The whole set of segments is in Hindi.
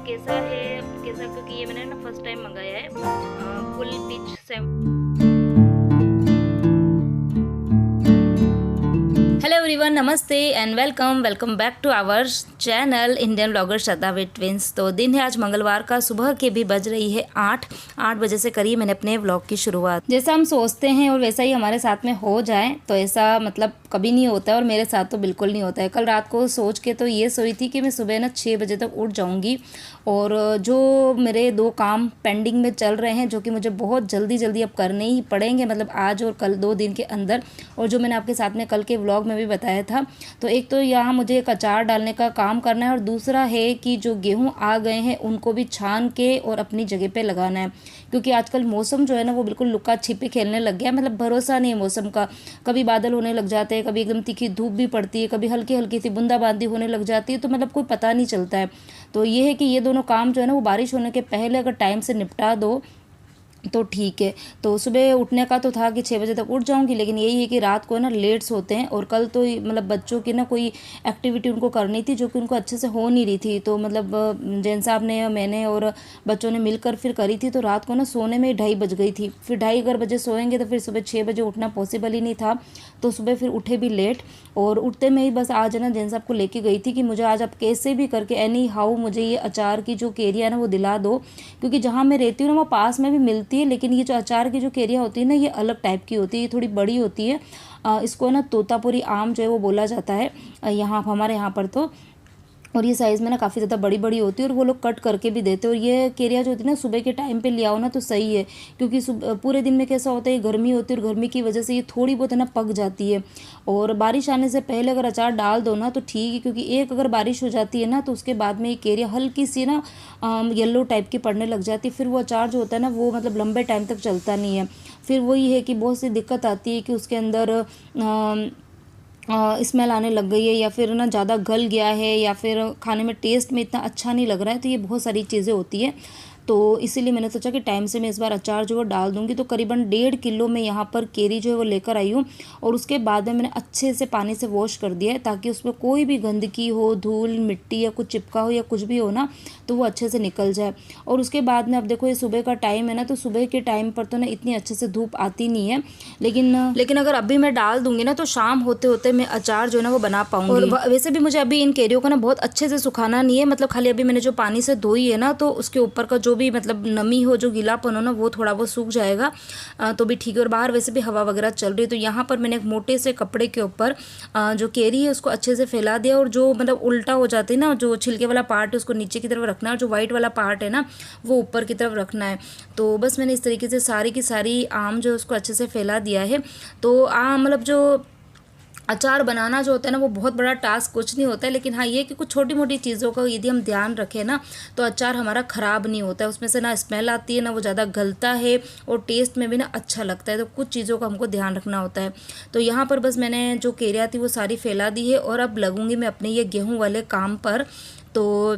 कैसा है कैसा, क्योंकि ये मैंने ना फर्स्ट टाइम मंगाया है फुल पिच से। हेलो एवरीवन, नमस्ते and welcome back to our channel Indian blogger Shraddha with twins. तो दिन है आज मंगलवार का, सुबह के भी बज रही है 8 बजे से करी मैंने अपने व्लॉग की शुरुआत। जैसा हम सोचते हैं और वैसा ही हमारे साथ में हो जाए तो ऐसा मतलब कभी नहीं होता है, और मेरे साथ तो बिल्कुल नहीं होता है। कल रात को सोच के तो ये सोई थी कि मैं सुबह ना 6 बजे तक उठ जाऊंगी, और जो मेरे 2 काम पेंडिंग में चल रहे हैं जो कि मुझे बहुत जल्दी अब करने ही पड़ेंगे, मतलब आज और कल 2 दिन के अंदर, और जो मैंने आपके साथ में कल के व्लॉग में भी बताया था। तो एक तो यहाँ मुझे एक अचार डालने का काम करना है, और दूसरा है कि जो गेहूँ आ गए हैं उनको भी छान के और अपनी जगह पे लगाना है, क्योंकि आजकल मौसम जो है ना वो बिल्कुल लुका छिपी खेलने लग गया है। मतलब भरोसा नहीं है मौसम का, कभी बादल होने लग जाते हैं, कभी एकदम तीखी धूप भी पड़ती है, कभी हल्की हल्की सी बूंदाबांदी होने लग जाती है, तो मतलब कोई पता नहीं चलता है। तो ये है कि ये दोनों काम जो है ना वो बारिश होने के पहले अगर टाइम से निपटा दो तो ठीक है। तो सुबह उठने का तो था कि 6 बजे तक उठ जाऊंगी, लेकिन यही है कि रात को ना लेट सोते हैं, और कल तो मतलब बच्चों की ना कोई एक्टिविटी उनको करनी थी जो कि उनको अच्छे से हो नहीं रही थी। तो मतलब जैन साहब ने, मैंने और बच्चों ने मिलकर फिर करी थी, तो रात को ना सोने में 2:30 बज गई थी। फिर 2:30 अगर बजे सोएंगे तो फिर सुबह 6 बजे उठना पॉसिबल ही नहीं था, तो सुबह फिर उठे भी लेट। और उठते में ही बस आज ना जैन साहब को लेके गई थी कि मुझे आज आप कैसे भी करके एनी हाउ मुझे ये अचार की जो केरिया है ना वो दिला दो, क्योंकि जहाँ मैं रहती हूँ ना वो पास में भी मिलती है, लेकिन ये जो अचार की जो केरिया होती है ना ये अलग टाइप की होती है, ये थोड़ी बड़ी होती है। इसको ना तोतापुरी आम जो है वो बोला जाता है यहाँ हमारे यहाँ पर तो। और ये साइज़ में ना काफ़ी ज़्यादा बड़ी बड़ी होती है, और वो लोग कट करके भी देते हैं। और ये केरिया जो होती है ना सुबह के टाइम पे ले आओ ना तो सही है, क्योंकि पूरे दिन में कैसा होता है गर्मी होती है, और गर्मी की वजह से ये थोड़ी बहुत है ना पक जाती है। और बारिश आने से पहले अगर अचार डाल दो ना तो ठीक है, क्योंकि एक अगर बारिश हो जाती है ना तो उसके बाद में ये केरिया हल्की सी ना येलो टाइप की पड़ने लग जाती है। फिर वो अचार जो होता है ना वो मतलब लंबे टाइम तक चलता नहीं है। फिर वही है कि बहुत सी दिक्कत आती है कि उसके अंदर स्मेल आने लग गई है, या फिर ना ज़्यादा गल गया है, या फिर खाने में टेस्ट में इतना अच्छा नहीं लग रहा है। तो ये बहुत सारी चीज़ें होती है, तो इसीलिए मैंने सोचा कि टाइम से मैं इस बार अचार जो है डाल दूंगी। तो करीबन 1.5 किलो में यहाँ पर केरी जो है वो लेकर आई हूँ, और उसके बाद में मैंने अच्छे से पानी से वॉश कर दिया है, ताकि उसमें कोई भी गंदगी हो, धूल मिट्टी या कुछ चिपका हो या कुछ भी हो ना तो वो अच्छे से निकल जाए। और उसके बाद में अब देखो ये सुबह का टाइम है ना, तो सुबह के टाइम पर तो ना इतनी अच्छे से धूप आती नहीं है, लेकिन अगर अभी मैं डाल दूंगी ना तो शाम होते होते मैं अचार जो है ना वो बना पाऊंगी। और वैसे भी मुझे अभी इन केरियों को ना बहुत अच्छे से सुखाना नहीं है, मतलब खाली अभी मैंने जो पानी से धोई है ना तो उसके ऊपर का जो भी मतलब नमी हो, जो गीलापन हो ना वो थोड़ा बहुत सूख जाएगा तो भी ठीक है। और बाहर वैसे भी हवा वगैरह चल रही है, तो यहाँ पर मैंने एक मोटे से कपड़े के ऊपर जो केरी है उसको अच्छे से फैला दिया, और जो मतलब उल्टा हो जाती है ना, जो छिलके वाला पार्ट है उसको नीचे की तरफ रखना है, और जो वाइट वाला पार्ट है ना वो ऊपर की तरफ रखना है। तो बस मैंने इस तरीके से सारी की सारी आम जो है उसको अच्छे से फैला दिया है। तो आम मतलब जो अचार बनाना जो होता है ना वो बहुत बड़ा टास्क कुछ नहीं होता है, लेकिन हाँ ये कि कुछ छोटी मोटी चीज़ों का यदि हम ध्यान रखें ना तो अचार हमारा ख़राब नहीं होता है, उसमें से ना स्मेल आती है ना वो ज़्यादा गलता है, और टेस्ट में भी ना अच्छा लगता है। तो कुछ चीज़ों का हमको ध्यान रखना होता है। तो यहाँ पर बस मैंने जो केरिया थी वो सारी फैला दी है, और अब लगूंगी मैं अपने ये गेहूँ वाले काम पर। तो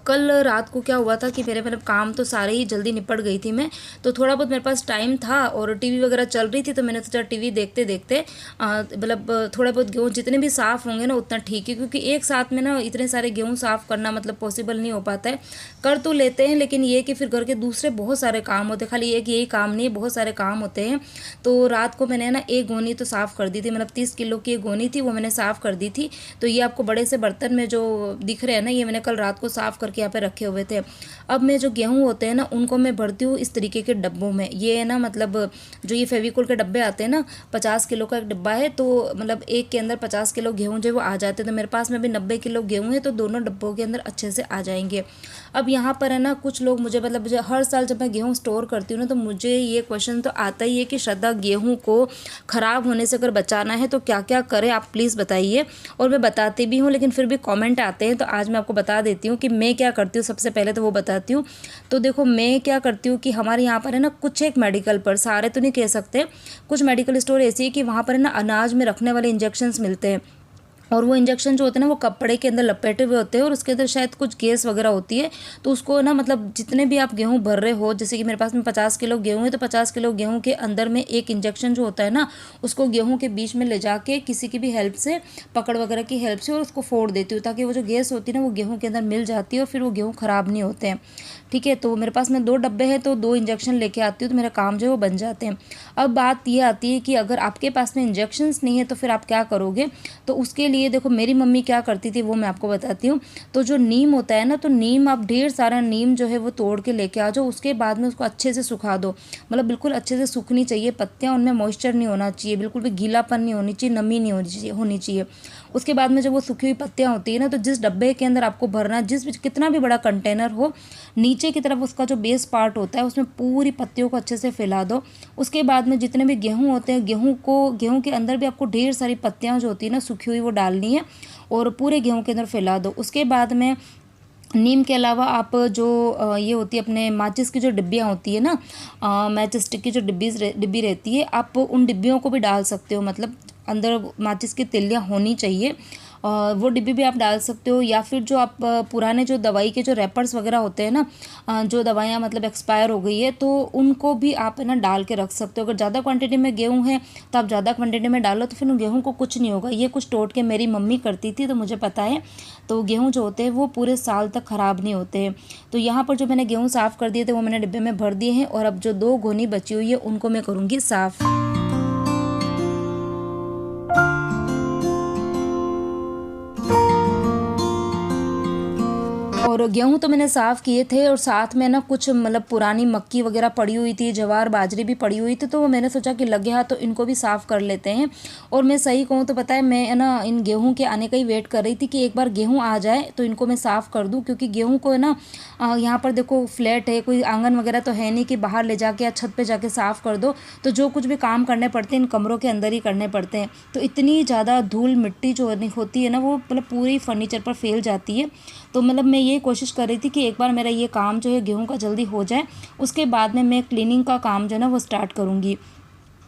कल रात को क्या हुआ था कि मेरे मतलब काम तो सारे ही जल्दी निपट गई थी मैं, तो थोड़ा बहुत मेरे पास टाइम था और टीवी वगैरह चल रही थी, तो मैंने सोचा टीवी देखते देखते मतलब थोड़ा बहुत गेहूँ जितने भी साफ़ होंगे ना उतना ठीक है, क्योंकि एक साथ में ना इतने सारे गेहूँ साफ़ करना मतलब पॉसिबल नहीं हो पाता है। कर तो लेते हैं, लेकिन ये कि फिर घर के दूसरे बहुत सारे काम होते हैं, खाली एक यही काम नहीं, बहुत सारे काम होते हैं। तो रात को मैंने ना एक गोनी तो साफ़ कर दी थी, मतलब 30 किलो की एक गोनी थी वो मैंने साफ़ कर दी थी। तो ये आपको बड़े से बर्तन में जो दिख रहे हैं ना ये मैंने कल रात को साफ़ करके यहाँ पे रखे हुए थे। अब मैं जो गेहूँ होते हैं ना उनको मैं भरती हूँ इस तरीके के डब्बों में। ये है ना मतलब जो ये फेविकोल के डब्बे आते हैं ना, 50 किलो का एक डिब्बा है, तो मतलब एक के अंदर 50 किलो गेहूँ जो वो आ जाते हैं। तो मेरे पास में भी 90 किलो गेहूँ है, तो दोनों डब्बों के अंदर अच्छे से आ जाएंगे। अब यहाँ पर है ना कुछ लोग मुझे मतलब हर साल जब मैं गेहूँ स्टोर करती हूँ ना तो मुझे ये क्वेश्चन तो आता ही है कि श्रद्धा गेहूँ को ख़राब होने से अगर बचाना है तो क्या क्या करें, आप प्लीज़ बताइए। और मैं बताती भी हूँ, लेकिन फिर भी कमेंट आते हैं, तो आज मैं आपको बता देती हूँ कि कि मैं क्या करती हूँ सबसे पहले तो वो बताती हूँ। तो देखो मैं क्या करती हूँ कि हमारे यहाँ पर है ना कुछ एक मेडिकल पर, सारे तो नहीं कह सकते, कुछ मेडिकल स्टोर ऐसी है कि वहाँ पर है ना अनाज में रखने वाले इंजेक्शंस मिलते हैं। और वो इंजेक्शन जो होते हैं ना वो कपड़े के अंदर लपेटे हुए होते हैं और उसके अंदर शायद कुछ गैस वगैरह होती है। तो उसको ना मतलब जितने भी आप गेहूँ भर रहे हो, जैसे कि मेरे पास में 50 किलो गेहूँ है, तो 50 किलो गेहूँ के अंदर में एक इंजेक्शन जो होता है ना, उसको गेहूँ के बीच में ले जाके किसी की भी हेल्प से, पकड़ वगैरह की हेल्प से, और उसको फोड़ देती हूँ ताकि वो जो गैस होती है ना वो गेहूँ के अंदर मिल जाती है और फिर वो गेहूँ ख़राब नहीं होते हैं। ठीक है, तो मेरे पास में 2 डब्बे हैं तो 2 इंजेक्शन लेके आती हूँ, तो मेरा काम जो है वो बन जाते हैं। अब बात ये आती है कि अगर आपके पास में इंजेक्शन्स नहीं है तो फिर आप क्या करोगे। तो उसके लिए देखो मेरी मम्मी क्या करती थी वो मैं आपको बताती हूँ। तो जो नीम होता है ना, तो नीम आप ढेर सारा नीम जो है वो तोड़ के लेके आ जाओ, उसके बाद में उसको अच्छे से सुखा दो। मतलब बिल्कुल अच्छे से सूखनी चाहिए पत्तियाँ, उनमें मॉइस्चर नहीं होना चाहिए, बिल्कुल भी गीलापन नहीं होनी चाहिए, नमी नहीं होनी चाहिए। उसके बाद में जब वो सूखी हुई पत्तियाँ होती है ना, तो जिस डब्बे के अंदर आपको भरना है, कितना भी बड़ा कंटेनर हो, नीचे की तरफ उसका जो बेस पार्ट होता है उसमें पूरी पत्तियों को अच्छे से फैला दो। उसके बाद में जितने भी गेहूँ होते हैं, गेहूँ के अंदर भी आपको ढेर सारी पत्तियाँ जो होती है ना सूखी हुई, वो डालनी है और पूरे गेहूँ के अंदर फैला दो। उसके बाद में नीम के अलावा आप जो ये होती है अपने माचिस की जो डिब्बियाँ होती है ना, मैच स्टिक की जो डिब्बी रहती है, आप उन डिब्बियों को भी डाल सकते हो। मतलब अंदर माचिस की तिल्लियाँ होनी चाहिए, वो डिब्बी भी आप डाल सकते हो। या फिर जो आप पुराने जो दवाई के जो रैपर्स वगैरह होते हैं ना, जो दवाइयाँ मतलब एक्सपायर हो गई है, तो उनको भी आप है ना डाल के रख सकते हो। अगर ज़्यादा क्वांटिटी में गेहूँ है तो आप ज़्यादा क्वांटिटी में डालो, तो फिर उन गेहूँ को कुछ नहीं होगा। ये कुछ टोटके मेरी मम्मी करती थी तो मुझे पता है। तो गेहूँ जो होते हैं वो पूरे साल तक ख़राब नहीं होते हैं। तो यहाँ पर जो मैंने गेहूँ साफ़ कर दिए थे वो मैंने डिब्बे में भर दिए हैं, और अब जो 2 गोनी बची हुई है उनको मैं करूँगी साफ़। और गेहूँ तो मैंने साफ़ किए थे, और साथ में ना कुछ मतलब पुरानी मक्की वगैरह पड़ी हुई थी, जवार बाजरी भी पड़ी हुई थी, तो वो मैंने सोचा कि लगे हाथ तो इनको भी साफ़ कर लेते हैं। और मैं सही कहूँ तो पता है मैं है ना इन गेहूँ के आने का ही वेट कर रही थी कि एक बार गेहूँ आ जाए तो इनको मैं साफ़ कर दूँ, क्योंकि गेहूँ को है ना यहाँ पर देखो फ्लैट है, कोई आंगन वगैरह तो है नहीं कि बाहर ले जाके या छत पर जाके साफ़ कर दो। तो जो कुछ भी काम करने पड़ते हैं इन कमरों के अंदर ही करने पड़ते हैं। तो इतनी ज़्यादा धूल मिट्टी जो होती है ना वो मतलब पूरी फर्नीचर पर फैल जाती है। तो मतलब मैं ये कोशिश कर रही थी कि एक बार मेरा ये काम जो है गेहूँ का जल्दी हो जाए, उसके बाद में मैं क्लीनिंग का काम जो है ना वो स्टार्ट करूँगी।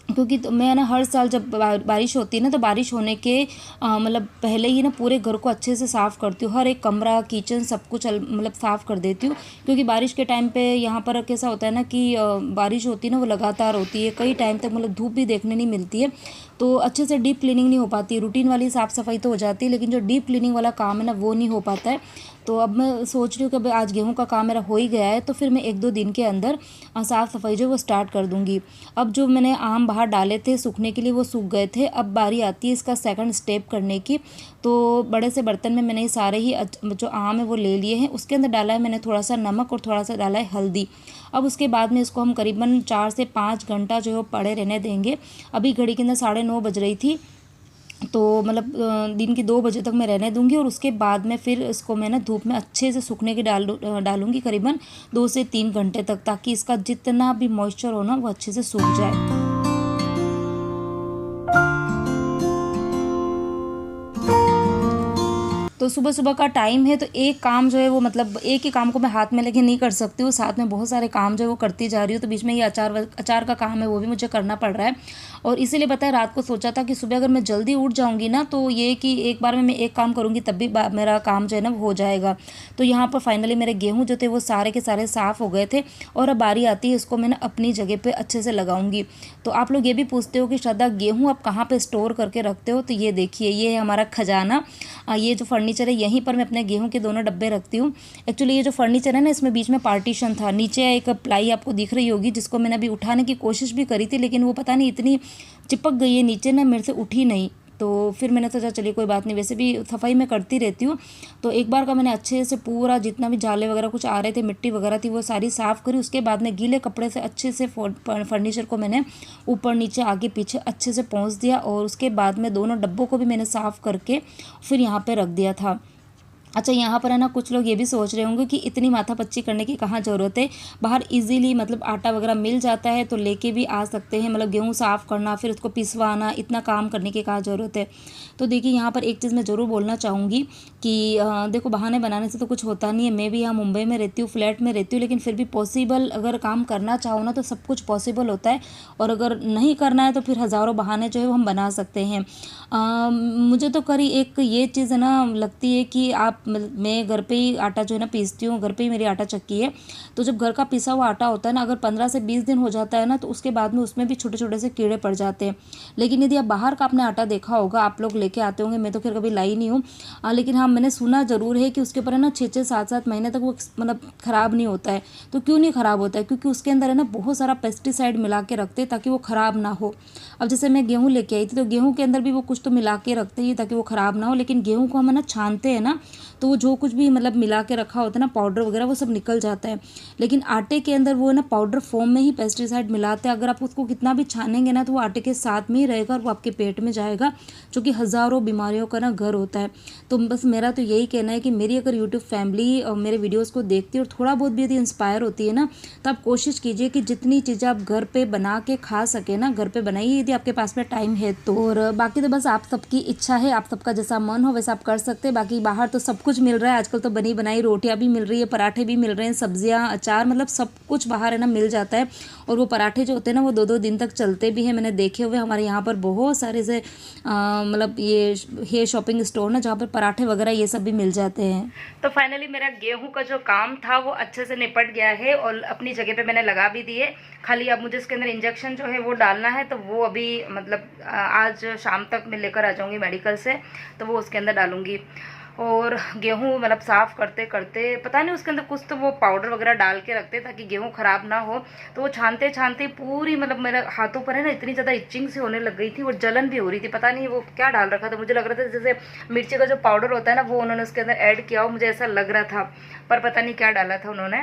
क्योंकि तो मैं ना हर साल जब बारिश होती है ना, तो बारिश होने के मतलब पहले ही ना पूरे घर को अच्छे से साफ़ करती हूँ, हर एक कमरा किचन सब कुछ मतलब साफ़ कर देती हूँ। क्योंकि बारिश के टाइम पे यहाँ पर कैसा होता है ना कि बारिश होती है ना वो लगातार होती है, कई टाइम तक मतलब धूप भी देखने नहीं मिलती है, तो अच्छे से डीप क्लीनिंग नहीं हो पाती है। रूटीन वाली साफ़ सफाई तो हो जाती है, लेकिन जो डीप क्लीनिंग वाला काम है ना वो नहीं हो पाता है। तो अब मैं सोच रही हूँ कि अब आज गेहूँ का काम मेरा हो ही गया है, तो फिर मैं 1-2 दिन के अंदर साफ़ सफाई जो है वो स्टार्ट कर दूँगी। अब जो मैंने आम बाहर डाले थे सूखने के लिए वो सूख गए थे, अब बारी आती है इसका सेकंड स्टेप करने की। तो बड़े से बर्तन में मैंने ये सारे ही जो आम है वो ले लिए हैं, उसके अंदर डाला है मैंने थोड़ा सा नमक और थोड़ा सा डाला है हल्दी। अब उसके बाद में इसको हम करीबन 4 से 5 घंटा जो है वो पड़े रहने देंगे। अभी घड़ी के अंदर 9:30 बज रही थी, तो मतलब दिन की 2 बजे तक मैं रहने दूंगी, और उसके बाद में फिर इसको मैं ना धूप में अच्छे से सूखने की डालूंगी करीबन 2 से 3 घंटे तक, ताकि इसका जितना भी मॉइस्चर हो ना वो अच्छे से सूख जाए। तो सुबह सुबह का टाइम है, तो एक काम जो है वो मतलब एक ही काम को मैं हाथ में लेके नहीं कर सकती हूँ, साथ में बहुत सारे काम जो है वो करती जा रही हूँ। तो बीच में ये अचार का काम है वो भी मुझे करना पड़ रहा है, और इसीलिए पता है रात को सोचा था कि सुबह अगर मैं जल्दी उठ जाऊँगी ना, तो ये कि एक बार में मैं एक काम करूँगी तब भी मेरा काम जो है ना वो हो जाएगा। तो यहाँ पर फाइनली मेरे गेहूँ जो थे वो सारे के सारे साफ़ हो गए थे, और अब बारी आती है इसको मैं ना अपनी जगह पर अच्छे से लगाऊंगी। तो आप लोग ये भी पूछते हो कि श्रद्धा गेहूँ आप कहाँ पर स्टोर करके रखते हो, तो ये देखिए ये है हमारा खजाना। ये जो फर्नीचर है यहीं पर मैं अपने गेहूं के दोनों डब्बे रखती हूँ। एक्चुअली ये जो फर्नीचर है ना इसमें बीच में पार्टीशन था, नीचे एक प्लाई आपको दिख रही होगी, जिसको मैंने अभी उठाने की कोशिश भी करी थी, लेकिन वो पता नहीं इतनी चिपक गई है नीचे ना, मेरे से उठी नहीं। तो फिर मैंने सोचा चलिए कोई बात नहीं, वैसे भी सफाई मैं करती रहती हूँ। तो एक बार का मैंने अच्छे से पूरा जितना भी जाले वगैरह कुछ आ रहे थे, मिट्टी वगैरह थी, वो सारी साफ़ करी। उसके बाद में गीले कपड़े से अच्छे से फर्नीचर को मैंने ऊपर नीचे आगे पीछे अच्छे से पोंछ दिया, और उसके बाद में दोनों डब्बों को भी मैंने साफ़ करके फिर यहाँ पर रख दिया था। अच्छा, यहाँ पर है ना कुछ लोग ये भी सोच रहे होंगे कि इतनी माथापच्ची करने की कहाँ ज़रूरत है, बाहर इजीली मतलब आटा वगैरह मिल जाता है तो लेके भी आ सकते हैं। मतलब गेहूँ साफ़ करना फिर उसको पिसवाना, इतना काम करने की कहाँ ज़रूरत है। तो देखिए यहाँ पर एक चीज़ मैं ज़रूर बोलना चाहूँगी कि देखो बहाने बनाने से तो कुछ होता नहीं है। मैं भी यहाँ मुंबई में रहती हूँ, फ्लैट में रहती हूँ, लेकिन फिर भी पॉसिबल अगर काम करना चाहो ना तो सब कुछ पॉसिबल होता है। और अगर नहीं करना है तो फिर हज़ारों बहाने जो है वो हम बना सकते हैं। मुझे तो करी एक ये चीज़ है ना लगती है कि मैं घर पे ही आटा जो है ना पीसती हूँ, घर पे ही मेरी आटा चक्की है। तो जब घर का पिसा हुआ आटा होता है ना, अगर 15 से 20 दिन हो जाता है ना तो उसके बाद में उसमें भी छोटे छोटे से कीड़े पड़ जाते हैं। लेकिन यदि आप बाहर का आपने आटा देखा होगा, आप लोग लेके आते होंगे, मैं तो खैर कभी लाई नहीं हूँ, लेकिन हाँ मैंने सुना ज़रूर है कि उसके ऊपर है ना 6-6 7-7 महीने तक वो मतलब ख़राब नहीं होता है। तो क्यों नहीं ख़राब होता है? क्योंकि उसके अंदर है ना बहुत सारा पेस्टिसाइड मिला के रखते हैं ताकि वो ख़राब ना हो। अब जैसे मैं गेहूँ लेके आई थी तो गेहूँ के अंदर भी वो कुछ तो मिला के रखते हैं ताकि वो ख़राब ना हो, लेकिन गेहूँ को हम है ना छानते हैं ना तो वो जो कुछ भी मतलब मिला के रखा होता है ना पाउडर वगैरह वो सब निकल जाता है। लेकिन आटे के अंदर वो है ना पाउडर फॉर्म में ही पेस्टिसाइड मिलाते हैं। अगर आप उसको कितना भी छानेंगे ना तो वो आटे के साथ में ही रहेगा और वो आपके पेट में जाएगा, जो कि हज़ारों बीमारियों का ना घर होता है। तो बस मेरा तो यही कहना है कि मेरी अगर यूट्यूब फैमिली मेरे वीडियोज़ को देखती है और थोड़ा बहुत भी यदि इंस्पायर होती है ना, तो आप कोशिश कीजिए कि जितनी चीज़ें आप घर पे बना के खा सके ना घर पे बनाइए, यदि आपके पास में टाइम है तो। और बाकी तो बस आप सबकी इच्छा है, आप सबका जैसा मन हो वैसा आप कर सकते हैं। बाकी बाहर तो सब कुछ मिल रहा है आजकल, तो बनी बनाई रोटियां भी मिल रही है, पराठे भी मिल रहे हैं, सब्जियां, अचार, मतलब सब कुछ बाहर है ना मिल जाता है। और वो पराठे जो होते हैं ना वो 2-2 दिन तक चलते भी हैं, मैंने देखे हुए। हमारे यहाँ पर बहुत सारे से मतलब ये है शॉपिंग स्टोर ना जहाँ पर पराठे वगैरह ये सब भी मिल जाते हैं। तो फाइनली मेरा गेहूं का जो काम था वो अच्छे से निपट गया है और अपनी जगह पे मैंने लगा भी दिए। खाली अब मुझे इसके अंदर इंजेक्शन जो है वो डालना है, तो वो अभी मतलब आज शाम तक मैं लेकर आ जाऊंगी मेडिकल से, तो वो उसके अंदर डालूंगी। और गेहूँ मतलब साफ़ करते करते पता नहीं उसके अंदर कुछ तो वो पाउडर वगैरह डाल के रखते ताकि गेहूँ ख़राब ना हो। तो वो छानते छानते पूरी मतलब मेरे हाथों पर है ना इतनी ज़्यादा इचिंग सी होने लग गई थी और जलन भी हो रही थी। पता नहीं वो क्या डाल रखा था, मुझे लग रहा था जैसे मिर्ची का जो पाउडर होता है ना वो उन्होंने उसके अंदर ऐड किया हो, मुझे ऐसा लग रहा था, पर पता नहीं क्या डाला था उन्होंने।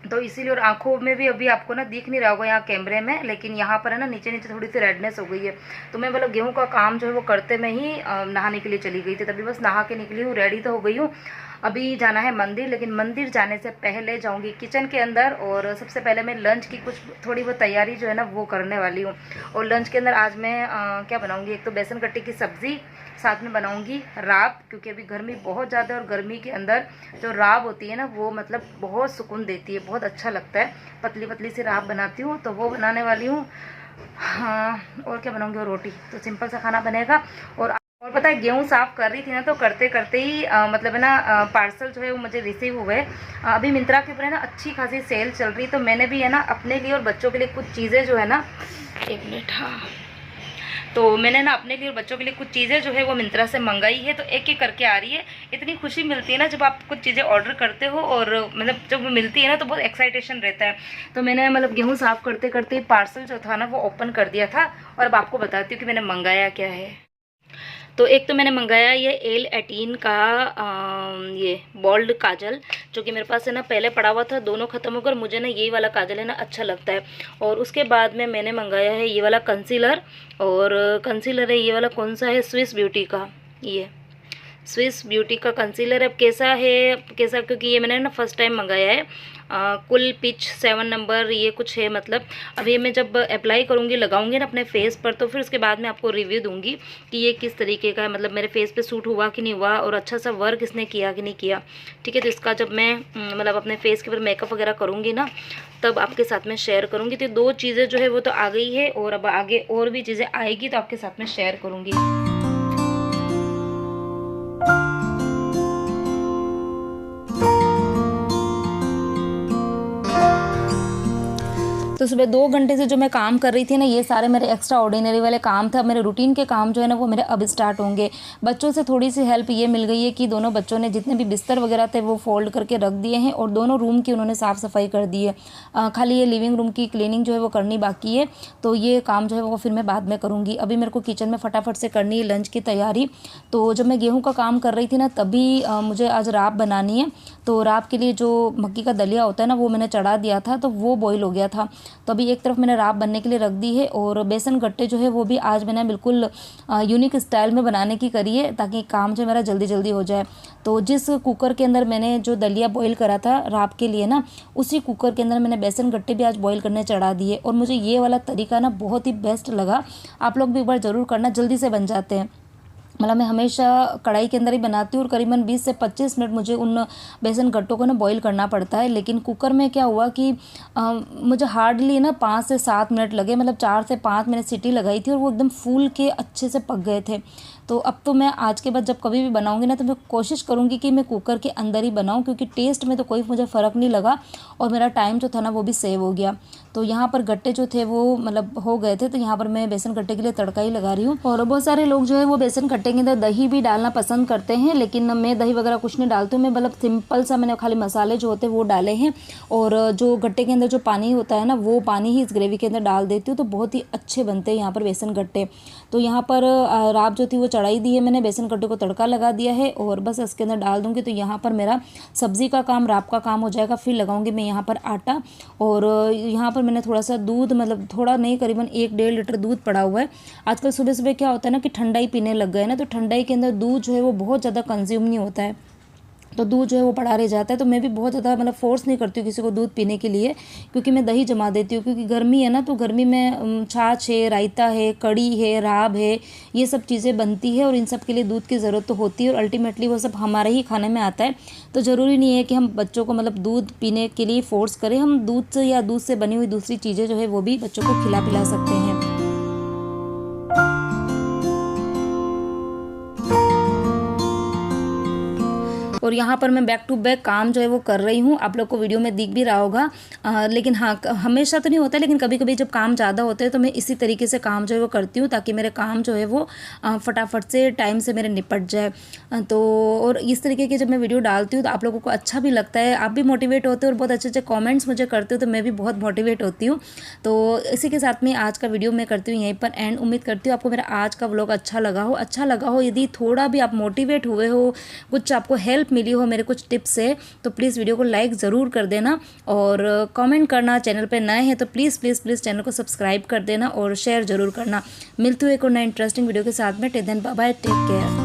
तो इसीलिए, और आंखों में भी अभी आपको ना दिख नहीं रहा होगा यहाँ कैमरे में, लेकिन यहाँ पर है ना नीचे नीचे थोड़ी सी रेडनेस हो गई है। तो मैं मतलब गेहूँ का काम जो है वो करते में ही नहाने के लिए चली गई थी, तभी बस नहा के निकली हूँ, रेडी तो हो गई हूँ। अभी जाना है मंदिर, लेकिन मंदिर जाने से पहले जाऊंगी किचन के अंदर और सबसे पहले मैं लंच की कुछ थोड़ी बहुत तैयारी जो है ना वो करने वाली हूँ। और लंच के अंदर आज मैं क्या बनाऊंगी, एक तो बेसन कट्टी की सब्ज़ी, साथ में बनाऊंगी राब, क्योंकि अभी गर्मी बहुत ज़्यादा है और गर्मी के अंदर जो राब होती है ना वो मतलब बहुत सुकून देती है, बहुत अच्छा लगता है। पतली पतली सी राब बनाती हूँ तो वो बनाने वाली हूँ। हाँ, और क्या बनाऊंगी, और रोटी, तो सिंपल सा खाना बनेगा। और पता है गेहूँ साफ़ कर रही थी ना तो करते करते ही मतलब है ना पार्सल जो है वो मुझे रिसीव हुए। अभी मिंत्रा के ऊपर है ना अच्छी खासी सेल चल रही, तो मैंने भी है ना अपने लिए और बच्चों के लिए कुछ चीज़ें जो है ना, एक मिनट, हाँ, तो मैंने ना अपने लिए और बच्चों के लिए कुछ चीज़ें जो है वो मिंत्रा से मंगाई है, तो एक एक करके आ रही है। इतनी खुशी मिलती है ना जब आप कुछ चीज़ें ऑर्डर करते हो और मतलब जब मिलती है ना तो बहुत एक्साइटेशन रहता है। तो मैंने मतलब गेहूँ साफ़ करते करते पार्सल जो था ना वो ओपन कर दिया था, और अब आपको बताती हूँ कि मैंने मंगाया क्या है। तो एक तो मैंने मंगाया ये एल18 का ये बोल्ड काजल, जो कि मेरे पास है ना पहले पड़ा हुआ था, दोनों ख़त्म होकर मुझे ना यही वाला काजल है ना अच्छा लगता है। और उसके बाद में मैंने मंगाया है ये वाला कंसीलर, और कंसीलर है ये वाला, कौन सा है, स्विस ब्यूटी का, ये स्विस ब्यूटी का कंसीलर। अब कैसा है कैसा, क्योंकि ये मैंने ना फर्स्ट टाइम मंगाया है। कुल पिच 7 नंबर ये कुछ है, मतलब अब ये मैं जब अप्लाई करूँगी, लगाऊंगी ना अपने फेस पर, तो फिर उसके बाद मैं आपको रिव्यू दूंगी कि ये किस तरीके का है, मतलब मेरे फेस पे सूट हुआ कि नहीं हुआ और अच्छा सा वर्क इसने किया कि नहीं किया। ठीक है, तो इसका जब मैं मतलब अपने फेस के ऊपर मेकअप वगैरह करूँगी ना तब आपके साथ में शेयर करूँगी। तो 2 चीज़ें जो है वो तो आ गई है, और अब आगे और भी चीज़ें आएगी तो आपके साथ में शेयर करूँगी। तो सुबह 2 घंटे से जो मैं काम कर रही थी ना, ये सारे मेरे एक्स्ट्रा ऑर्डिनरी वाले काम थे। अब मेरे रूटीन के काम जो है ना वो मेरे अब स्टार्ट होंगे। बच्चों से थोड़ी सी हेल्प ये मिल गई है कि दोनों बच्चों ने जितने भी बिस्तर वगैरह थे वो फोल्ड करके रख दिए हैं, और दोनों रूम की उन्होंने साफ़ सफाई कर दी है। खाली ये लिविंग रूम की क्लीनिंग जो है वो करनी बाकी है, तो ये काम जो है वो फिर मैं बाद में करूँगी। अभी मेरे को किचन में फटाफट से करनी है लंच की तैयारी। तो जब मैं गेहूँ का काम कर रही थी ना तभी मुझे आज राब बनानी है। तो राब के लिए जो मक्की का दलिया होता है ना वो मैंने चढ़ा दिया था, तो वो बॉईल हो गया था। तो अभी एक तरफ मैंने राब बनने के लिए रख दी है। और बेसन गट्टे जो है वो भी आज मैंने बिल्कुल यूनिक स्टाइल में बनाने की करी है ताकि काम जो मेरा जल्दी जल्दी हो जाए। तो जिस कुकर के अंदर मैंने जो दलिया बॉईल करा था राब के लिए ना, उसी कुकर के अंदर मैंने बेसन गट्टे भी आज बॉईल करने चढ़ा दिए। और मुझे ये वाला तरीका ना बहुत ही बेस्ट लगा। आप लोग भी एक बार ज़रूर करना, जल्दी से बन जाते हैं। मतलब मैं हमेशा कढ़ाई के अंदर ही बनाती हूँ और करीबन 20 से 25 मिनट मुझे उन बेसन गट्टों को ना बॉईल करना पड़ता है। लेकिन कुकर में क्या हुआ कि मुझे हार्डली ना 5 से 7 मिनट लगे, मतलब 4 से 5 मैंने सीटी लगाई थी और वो एकदम फूल के अच्छे से पक गए थे। तो अब तो मैं आज के बाद जब कभी भी बनाऊंगी ना, तो मैं कोशिश करूंगी कि मैं कुकर के अंदर ही बनाऊं, क्योंकि टेस्ट में तो कोई मुझे फ़र्क नहीं लगा और मेरा टाइम जो था ना वो भी सेव हो गया। तो यहाँ पर गट्टे जो थे वो मतलब हो गए थे, तो यहाँ पर मैं बेसन गट्टे के लिए तड़का ही लगा रही हूँ। और बहुत सारे लोग जो है वो बेसन गट्टे के अंदर दही भी डालना पसंद करते हैं, लेकिन मैं दही वगैरह कुछ नहीं डालती हूँ। मैं मतलब सिंपल सा मैंने खाली मसाले जो होते हैं वो डाले हैं, और जो गट्टे के अंदर जो पानी होता है ना, वो पानी ही इस ग्रेवी के अंदर डाल देती हूँ। तो बहुत ही अच्छे बनते हैं यहाँ पर बेसन गट्टे। तो यहाँ पर राब जो थी वो चढ़ाई दी है मैंने, बेसन गट्टे को तड़का लगा दिया है और बस इसके अंदर डाल दूँगी। तो यहाँ पर मेरा सब्ज़ी का काम, राब का काम हो जाएगा। फिर लगाऊंगी मैं यहाँ पर आटा, और यहाँ पर मैंने थोड़ा सा दूध, मतलब थोड़ा नहीं, करीबन 1-1.5 लीटर दूध पड़ा हुआ है। आजकल सुबह सुबह क्या होता है ना कि ठंडाई पीने लग गए ना, तो ठंडाई के अंदर दूध जो है वो बहुत ज़्यादा कंज्यूम नहीं होता है, तो दूध जो है वो पड़ा रह जाता है। तो मैं भी बहुत ज़्यादा मतलब फोर्स नहीं करती हूँ किसी को दूध पीने के लिए, क्योंकि मैं दही जमा देती हूँ। क्योंकि गर्मी है ना, तो गर्मी में छाछ है, रायता है, कड़ी है, राब है, ये सब चीज़ें बनती है और इन सब के लिए दूध की ज़रूरत तो होती है। और अल्टीमेटली वो सब हमारे ही खाने में आता है। तो ज़रूरी नहीं है कि हम बच्चों को मतलब दूध पीने के लिए फ़ोर्स करें। हम दूध से या दूध से बनी हुई दूसरी चीज़ें जो है वो भी बच्चों को खिला पिला सकते हैं। और यहाँ पर मैं बैक टू बैक काम जो है वो कर रही हूँ, आप लोग को वीडियो में दिख भी रहा होगा। लेकिन हाँ, हमेशा तो नहीं होता, लेकिन कभी कभी जब काम ज़्यादा होते हैं तो मैं इसी तरीके से काम जो है वो करती हूँ, ताकि मेरे काम जो है वो फटाफट से टाइम से मेरे निपट जाए। तो और इस तरीके की जब मैं वीडियो डालती हूँ तो आप लोगों को अच्छा भी लगता है, आप भी मोटिवेट होते हो और बहुत अच्छे अच्छे कॉमेंट्स मुझे करते हो, तो मैं भी बहुत मोटिवेट होती हूँ। तो इसी के साथ में आज का वीडियो मैं करती हूँ यहीं पर एंड। उम्मीद करती हूँ आपको मेरा आज का व्लॉग अच्छा लगा हो। यदि थोड़ा भी आप मोटिवेट हुए हो, कुछ आपको हेल्प मिली हो मेरे कुछ टिप्स से, तो प्लीज़ वीडियो को लाइक ज़रूर कर देना और कमेंट करना। चैनल पे नए हैं तो प्लीज़ प्लीज़ प्लीज़ चैनल को सब्सक्राइब कर देना और शेयर ज़रूर करना। मिलती हूँ एक और नए इंटरेस्टिंग वीडियो के साथ में। Till then bye bye, take care.